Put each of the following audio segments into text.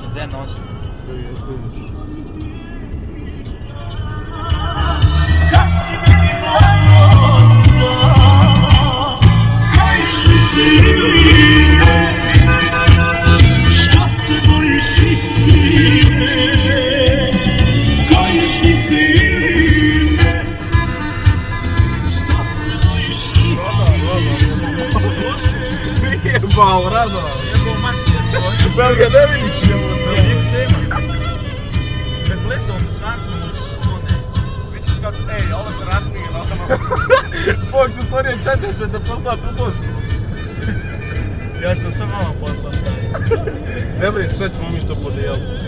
se de nosi. Kad si meni malost, kajiš mi se ime, šta se bojiš istine, kajiš mi se ime, šta se bojiš istine. Jebao, Rado! Jebo mati, Bel ga ne vidiš, jebote? nek se ima. Kad gledam sančno sklone, Vidiš kako, ej, ovo se ratnije, no. Fok, tu stvarije čača će te poslat u Bosnu. ja ću to sve vama poslat. Ne brini, sve ćemo mi što podijeliti.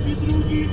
Ti drugi